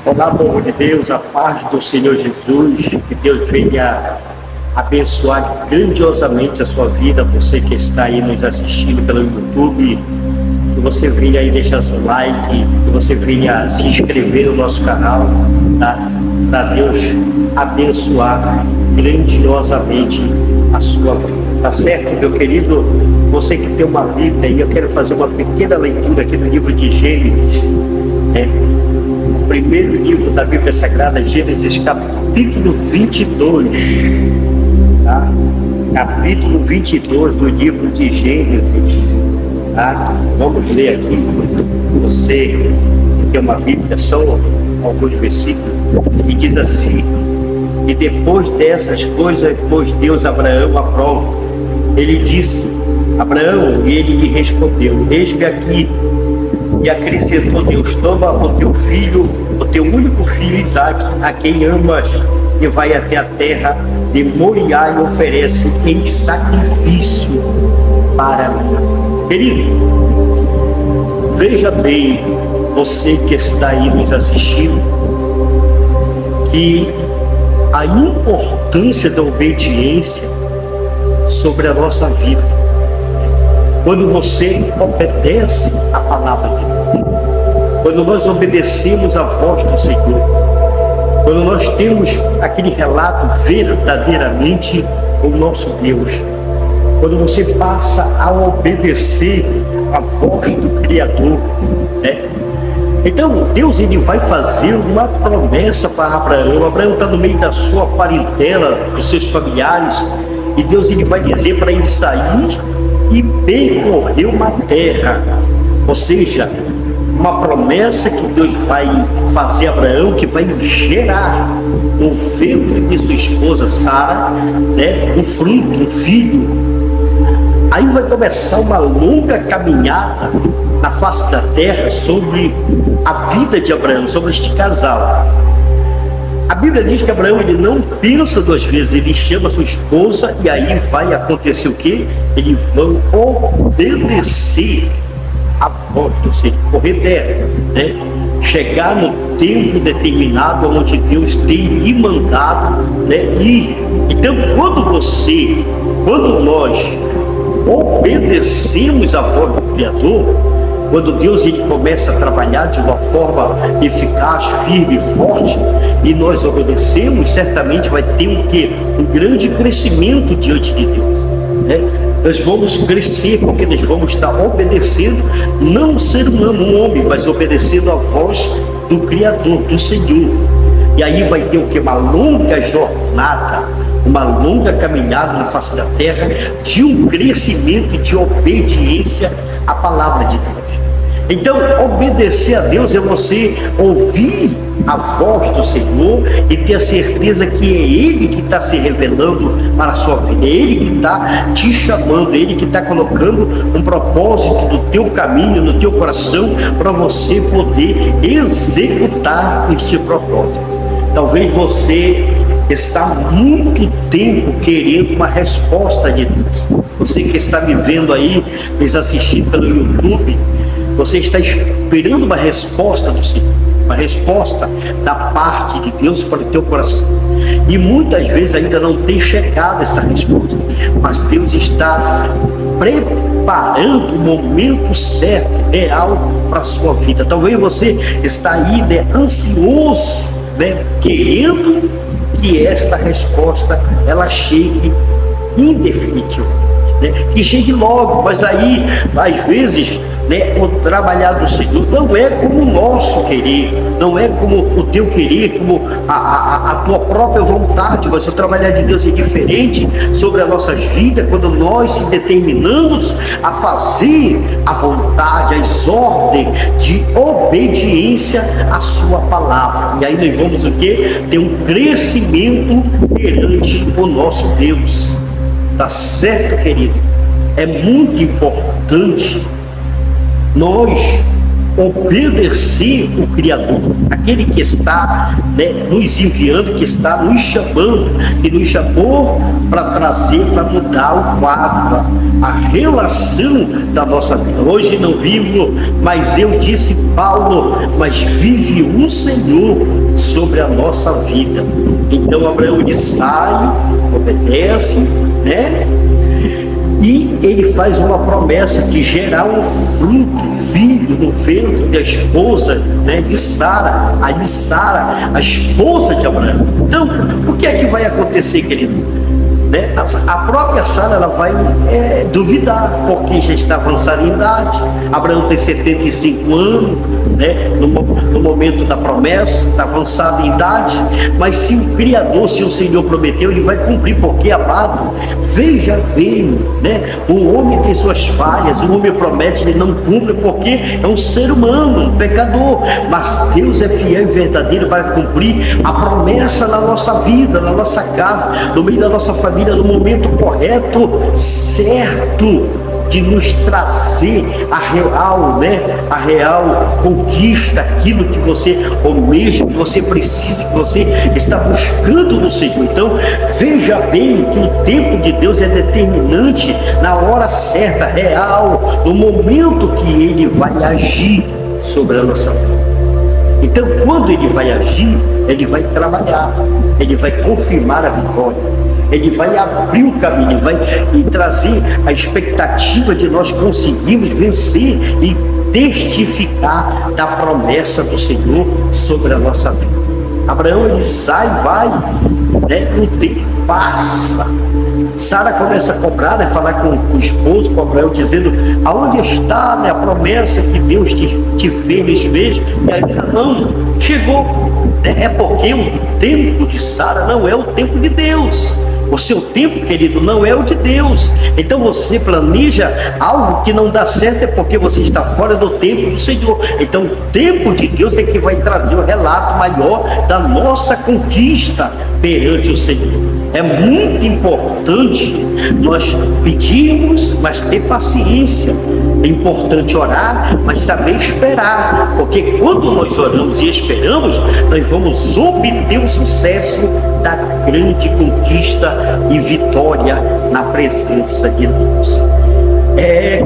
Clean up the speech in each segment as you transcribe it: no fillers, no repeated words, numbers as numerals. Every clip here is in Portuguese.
Olá, povo de Deus, a paz do Senhor Jesus, que Deus venha abençoar grandiosamente a sua vida, você que está aí nos assistindo pelo YouTube, que você venha aí deixar seu like, que você venha se inscrever no nosso canal, tá? Para Deus abençoar grandiosamente a sua vida, tá certo, meu querido? Você que tem uma Bíblia aí, eu quero fazer uma pequena leitura aqui do livro de Gênesis, né? O primeiro livro da Bíblia Sagrada, Gênesis, capítulo 22, tá? Capítulo 22 do livro de Gênesis, tá? Vamos ler aqui, você que tem uma Bíblia, só alguns versículos, e diz assim: e depois dessas coisas, pôs Deus Abraão à prova. Ele disse: Abraão, e ele lhe respondeu: eis-me aqui. E acrescentou Deus: toma o teu filho, o teu único filho Isaque, a quem amas, e vai até a terra de Moriá e oferece em sacrifício para mim. Querido, veja bem, você que está aí nos assistindo, que a importância da obediência sobre a nossa vida. Quando você obedece a palavra de Deus, quando nós obedecemos a voz do Senhor, quando nós temos aquele relato verdadeiramente com o nosso Deus, quando você passa a obedecer a voz do Criador, né? Então Deus, ele vai fazer uma promessa para Abraão. Abraão está no meio da sua parentela, dos seus familiares, e Deus, ele vai dizer para ele sair e percorrer uma terra, ou seja, uma promessa que Deus vai fazer a Abraão, que vai gerar no ventre de sua esposa Sara, né, um fruto, um filho. Aí vai começar uma longa caminhada na face da terra sobre a vida de Abraão, sobre este casal. A Bíblia diz que Abraão, ele não pensa duas vezes, ele chama sua esposa, e aí vai acontecer o quê? Eles vão obedecer a voz do Senhor, correr terra, né? Chegar no tempo determinado onde Deus tem lhe mandado, né, ir. Então, quando nós obedecemos a voz do Criador, quando Deus, ele começa a trabalhar de uma forma eficaz, firme e forte, e nós obedecemos, certamente vai ter um grande crescimento diante de Deus, né? Nós vamos crescer porque nós vamos estar obedecendo, não um ser humano, um homem, mas obedecendo a voz do Criador, do Senhor. E aí vai ter o que? Uma longa jornada, uma longa caminhada na face da terra, de um crescimento de obediência à palavra de Deus. Então, obedecer a Deus é você ouvir a voz do Senhor e ter a certeza que é Ele que está se revelando para a sua vida, é Ele que está te chamando, é Ele que está colocando um propósito no teu caminho, no teu coração, para você poder executar este propósito. Talvez você está há muito tempo querendo uma resposta de Deus. Você que está me vendo aí, nos assistindo pelo YouTube, você está esperando uma resposta do Senhor, uma resposta da parte de Deus para o teu coração. E muitas vezes ainda não tem chegado esta resposta, mas Deus está preparando o momento certo, real para a sua vida. Talvez você está aí, né, ansioso, né, querendo que esta resposta ela chegue indefinitivamente, né, que chegue logo, mas aí às vezes, né, o trabalhar do Senhor não é como o nosso querer, não é como o teu querer, como a tua própria vontade, mas o trabalhar de Deus é diferente sobre as nossas vidas, quando nós se determinamos a fazer a vontade, as ordens de obediência à sua palavra. E aí nós vamos o quê? Ter um crescimento perante o nosso Deus. Tá certo, querido? É muito importante nós obedecer o Criador, aquele que está, né, nos enviando, que está nos chamando, que nos chamou para trazer, para mudar o quadro, a relação da nossa vida. Hoje não vivo, mas eu, disse Paulo, mas vive o Senhor sobre a nossa vida. Então Abraão, ele sai, obedece, né? E ele faz uma promessa de gerar um fruto, filho, no ventre da esposa, né, de Sara, a esposa de Abraão. Então, o que é que vai acontecer, querido? Né? A própria Sara, ela vai duvidar, porque já está avançada em idade. Abraão tem 75 anos, né? No momento da promessa, está avançado em idade. Mas se o Criador, se o Senhor prometeu, ele vai cumprir, porque, amado, veja bem, né? O homem tem suas falhas, o homem promete, ele não cumpre, porque é um ser humano, um pecador. Mas Deus é fiel e verdadeiro para cumprir a promessa na nossa vida, na nossa casa, no meio da nossa família, no momento correto, certo, de nos trazer a real, né? A real conquista, aquilo que você almeja, que você precisa, que você está buscando no Senhor. Então, veja bem que o tempo de Deus é determinante, na hora certa, real, no momento que Ele vai agir sobre a nossa vida. Então, quando Ele vai agir, Ele vai trabalhar, Ele vai confirmar a vitória, Ele vai abrir o caminho, Ele vai trazer a expectativa de nós conseguirmos vencer e testificar da promessa do Senhor sobre a nossa vida. Abraão, ele sai, vai, né? O tempo passa. Sara começa a cobrar, né? Falar com o esposo, com Abraão, dizendo: aonde está, né, a promessa que Deus te fez? E ainda não chegou. É porque o tempo de Sara não é o tempo de Deus. O seu tempo, querido, não é o de Deus. Então você planeja algo que não dá certo, é porque você está fora do tempo do Senhor. Então o tempo de Deus é que vai trazer o relato maior da nossa conquista perante o Senhor. É muito importante nós pedirmos, mas ter paciência. É importante orar, mas saber esperar, porque quando nós oramos e esperamos, nós vamos obter o sucesso da grande conquista e vitória na presença de Deus.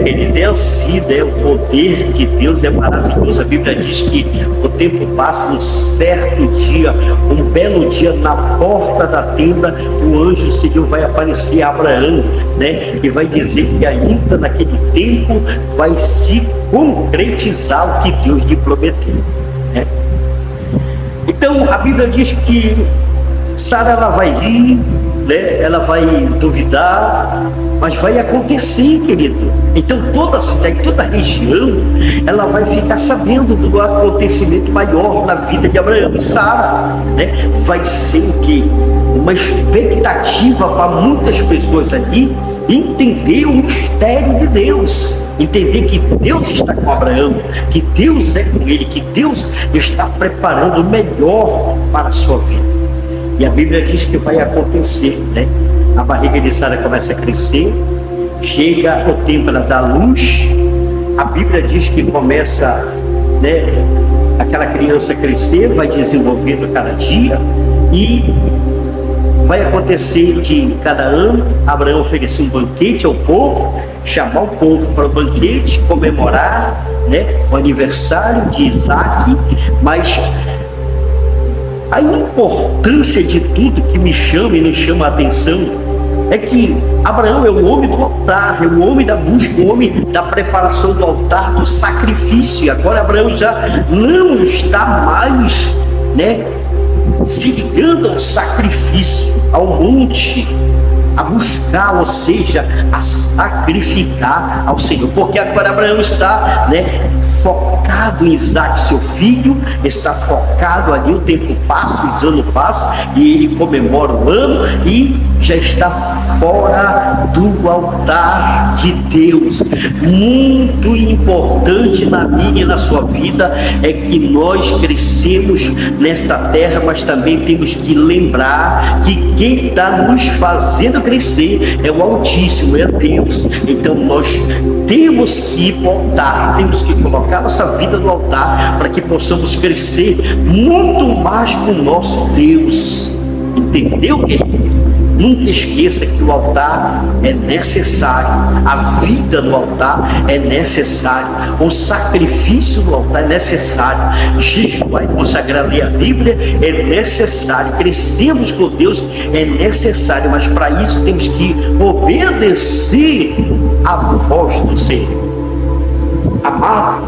Querido, é assim, né? O poder de Deus é maravilhoso. A Bíblia diz que o tempo passa, um certo dia, um belo dia, na porta da tenda, o anjo, o Senhor, vai aparecer a Abraão, né? E vai dizer que ainda naquele tempo vai se concretizar o que Deus lhe prometeu, né? Então a Bíblia diz que Sara, ela vai ir, né? Ela vai duvidar, mas vai acontecer, querido. Então toda a cidade, toda a região, ela vai ficar sabendo do acontecimento maior na vida de Abraão e Sara, né? Vai ser o quê? Uma expectativa para muitas pessoas ali entender o mistério de Deus, entender que Deus está com Abraão, que Deus é com ele, que Deus está preparando o melhor para a sua vida. E a Bíblia diz que vai acontecer, né? A barriga de Sara começa a crescer, chega o tempo da dar luz. A Bíblia diz que começa, né, aquela criança a crescer, vai desenvolvendo cada dia, e vai acontecer de cada ano Abraão oferecer um banquete ao povo, chamar o povo para o banquete, comemorar, né, o aniversário de Isaac. Mas a importância de tudo que me chama e nos chama a atenção é que Abraão é o homem do altar, é o homem da busca, o homem da preparação do altar, do sacrifício. E agora Abraão já não está mais, né, se ligando ao sacrifício, ao monte, a buscar, ou seja, a sacrificar ao Senhor, porque agora Abraão está, né, focado em Isaac, seu filho, está focado ali. O tempo passa, os anos passam, e ele comemora o ano, e já está fora do altar de Deus. Muito importante na minha e na sua vida é que nós crescemos nesta terra, mas também temos que lembrar que quem está nos fazendo crescer é o Altíssimo, é Deus. Então nós temos que voltar, temos que colocar nossa vida no altar para que possamos crescer muito mais com o nosso Deus. Entendeu, querido? Nunca esqueça que o altar é necessário, a vida no altar é necessária, o sacrifício no altar é necessário, jejuar e consagrar, ler a Bíblia é necessário, crescermos com Deus é necessário, mas para isso temos que obedecer à voz do Senhor. Amado,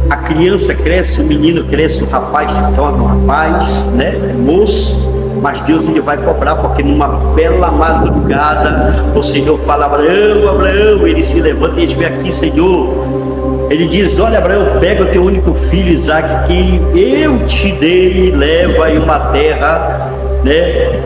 a criança cresce, o menino cresce, o rapaz se torna um rapaz, né? Moço. Mas Deus, ele vai cobrar, porque numa bela madrugada o Senhor fala: Abraão, Abraão. Ele se levanta e diz: vem aqui, Senhor. Ele diz: olha, Abraão, pega o teu único filho Isaque, que eu te dei, leva aí uma terra, né?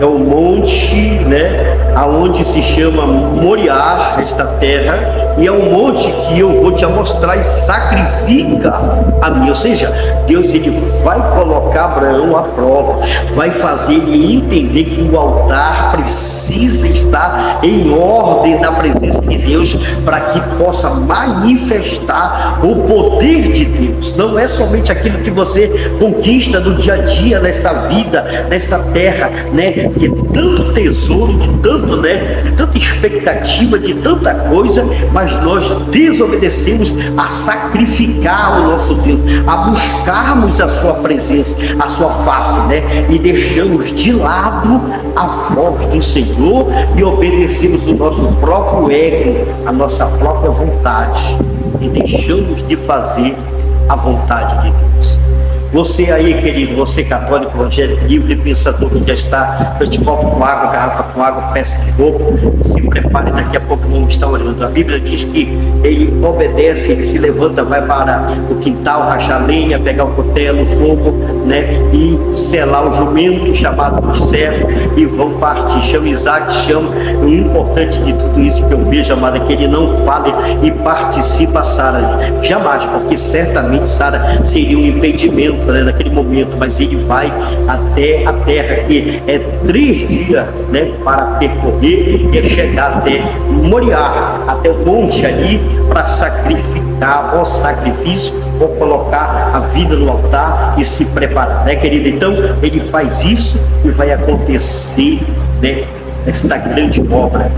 É o monte, né? Aonde se chama Moriá, esta terra, e é um monte que eu vou te mostrar, e sacrifica a mim. Ou seja, Deus, ele vai colocar Abraão à prova, vai fazer ele entender que o altar precisa estar em ordem na presença de Deus, para que possa manifestar o poder de Deus. Não é somente aquilo que você conquista no dia a dia, nesta vida, nesta terra, né? De tanto tesouro, de tanto, né? De tanta expectativa, de tanta coisa, mas nós desobedecemos a sacrificar o nosso Deus, a buscarmos a sua presença, a sua face, né? E deixamos de lado a voz do Senhor e obedecemos o nosso próprio ego, a nossa própria vontade, e deixamos de fazer a vontade de Deus. Você aí, querido, você católico, evangélico, livre, pensador, que já está com este copo com água, garrafa com água, peça de roupa, se prepare, daqui a pouco vamos estar olhando. A Bíblia diz que ele obedece, ele se levanta, vai para o quintal, rachar lenha, pegar o cutelo, o fogo, né, e selar o jumento chamado de servo, e vão partir. Chama Isaque, chama. O importante de tudo isso que eu vejo, amado, é que ele não fale e participa Sara, jamais, porque certamente Sara seria um impedimento, né, naquele momento, mas ele vai até a terra, que é 3 dias, né, para percorrer e chegar até Moriá, até o monte ali, para sacrificar o sacrifício, ou colocar a vida no altar e se preparar, né, querido? Então ele faz isso e vai acontecer, né, esta grande obra.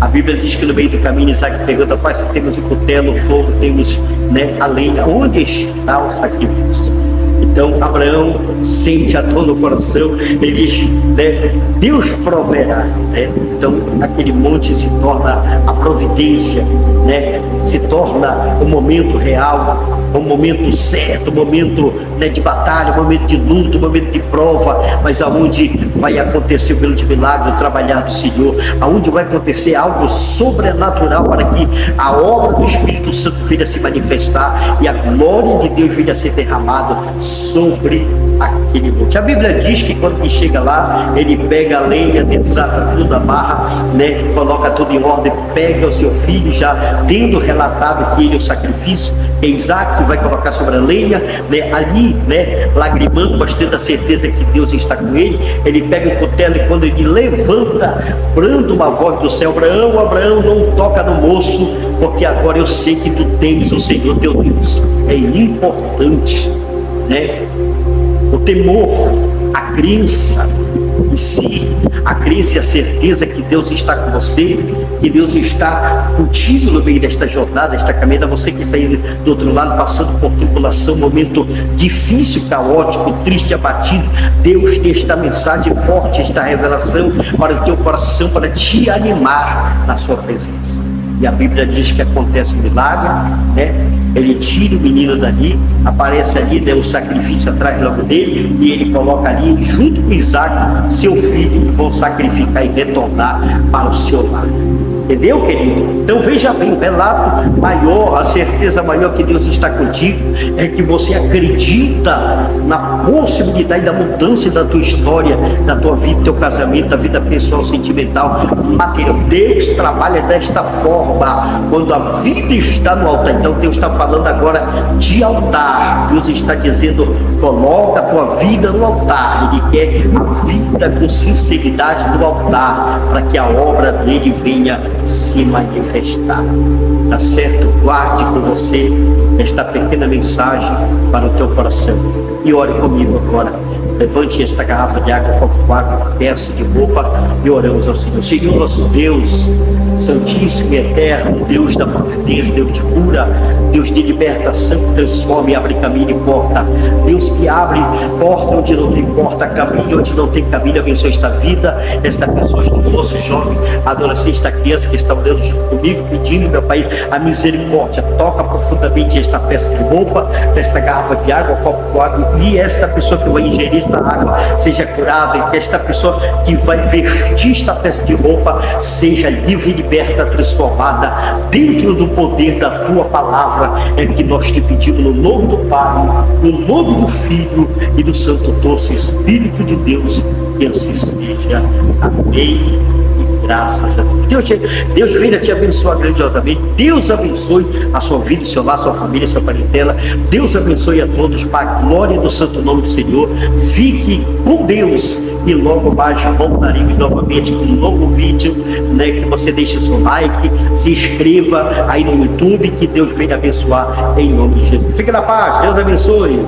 A Bíblia diz que no meio do caminho Isaque pergunta: pai, se temos o cutelo, o fogo, temos, né, a lenha, onde está o sacrifício? Então Abraão sente a dor no coração, ele diz, né, Deus proverá, né? Então aquele monte se torna a providência, né? Se torna o momento real, o momento certo, o momento, né, de batalha, o momento de luta, o momento de prova, mas aonde vai acontecer o grande milagre, o trabalhar do Senhor, aonde vai acontecer algo sobrenatural, para que a obra do Espírito Santo venha se manifestar e a glória de Deus venha a ser derramada sobre aquele monte. A Bíblia diz que quando ele chega lá, ele pega a lenha, desata tudo, amarra, né, coloca tudo em ordem, pega o seu filho, já tendo relatado que ele é o sacrifício, é Isaque, vai colocar sobre a lenha, né, ali, né, lagrimando, mas tendo a certeza que Deus está com ele. Ele pega o cutelo, e quando ele levanta, branda uma voz do céu: Abraão, Abraão, não toca no moço, porque agora eu sei que tu temes o Senhor teu Deus. É importante, né, o temor, a crença em si, a crença e a certeza que Deus está com você, que Deus está contigo no meio desta jornada, esta caminhada. Você que está aí do outro lado, passando por tribulação, momento difícil, caótico, triste, abatido, Deus tem esta mensagem forte, esta revelação para o teu coração, para te animar na sua presença. E a Bíblia diz que acontece um milagre, né? Ele tira o menino dali, aparece ali, né, o sacrifício atrás logo dele, e ele coloca ali, junto com Isaque, seu filho, e vão sacrificar e retornar para o seu lar. Entendeu, querido? Então veja bem, o relato maior, a certeza maior que Deus está contigo é que você acredita na possibilidade da mudança da tua história, da tua vida, do teu casamento, da vida pessoal, sentimental, material. Deus trabalha desta forma quando a vida está no altar. Então Deus está falando agora de altar. Deus está dizendo: coloca a tua vida no altar. Ele quer a vida com sinceridade no altar, para que a obra dele venha se manifestar. Tá certo? Guarde com você esta pequena mensagem para o teu coração e ore comigo agora. Levante esta garrafa de água, copo com água, peça de roupa e oramos ao Senhor. Senhor nosso Deus, Santíssimo e Eterno, Deus da providência, Deus de cura, Deus de libertação, que transforma e abre caminho e porta. Deus que abre porta onde não tem porta, caminho onde não tem caminho. Abençoa esta vida, esta pessoa, este moço, jovem, adolescente, esta criança que está orando junto comigo, pedindo, meu Pai, a misericórdia. Toca profundamente esta peça de roupa, esta garrafa de água, copo com água, e esta pessoa que vai ingerir esta água seja curada, e que esta pessoa que vai vestir esta peça de roupa seja livre e liberta, transformada dentro do poder da tua palavra. É que nós te pedimos no nome do Pai, no nome do Filho e do Santo Doce Espírito de Deus, que assim seja. Amém. Graças a Deus. Deus venha te abençoar grandiosamente. Deus abençoe a sua vida, o seu lar, sua família, sua parentela. Deus abençoe a todos para a glória do santo nome do Senhor. Fique com Deus e logo mais voltaremos novamente com um novo vídeo, né? Que você deixe seu like, se inscreva aí no YouTube, que Deus venha abençoar em nome de Jesus. Fique na paz, Deus abençoe.